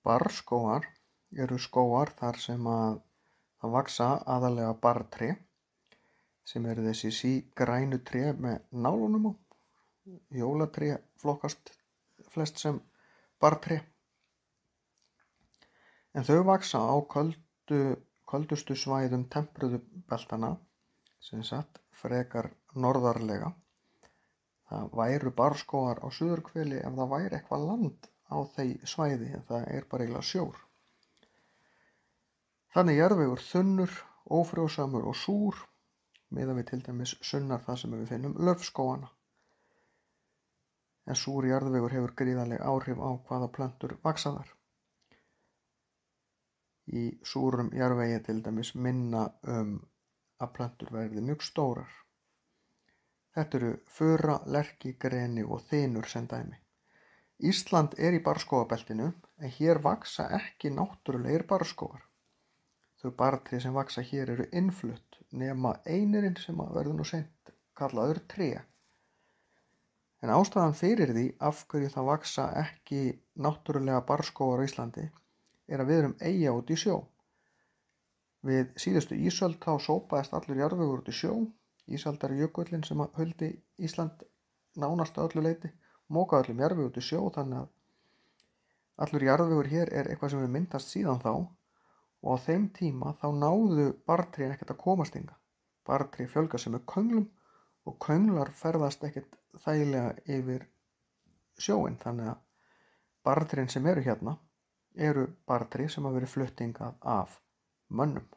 Barrskógar eru skógar þar sem það vaxa aðallega barrtré sem eru þessi sígrænu tré með nálunum á. Jólatré flokkast flest sem barrtré. En þau vaxa á köldustu svæðum tempruðu beltanna, sem sagt frekar norðarlega. Það væru barrskógar á suðurhveli ef það væri eitthvað land á því svæði, en það er bara eiginlega sjór. Þannig jarðvegur þunnur, ófrjósamur og súr, miðað við til dæmis sunnar það sem við finnum laufskógana. En súr jarðvegur hefur gríðarleg áhrif á hvaða plöntur vaxa þar. Í súrum jarðvegi til dæmis minna að plöntur verði mjög stórar. Þetta eru fura, lerki, greni og þynur sem dæmi. Ísland er í barrskógabeltinu en hér vaxa ekki náttúrulegir barrskógar. Þau barrtré sem vaxa hér eru innflutt nema einirinn sem verður nú seint kallaður tré. En ástæðan fyrir því af hverju það vaxa ekki náttúrulega barrskógar á Íslandi er að við erum eyja út í sjó. Við síðustu ísöld þá sópaðist allur jarðvegur út í sjó. Ísaldarjökullinn sem huldi Ísland nánast að öllu leyti mókaði öllum jarðvegi út í sjó, þannig að allur jarðvegur hér er eitthvað sem við myndast síðan þá, og á þeim tíma þá náðu barrtrén ekkert að komast hingað. Barrtré fjölga sig með könglum og könglar ferðast ekkert þægilega yfir sjóinn, þannig að barrtrén sem eru hérna eru barrtré sem hafa verið flutt hingað af mönnum.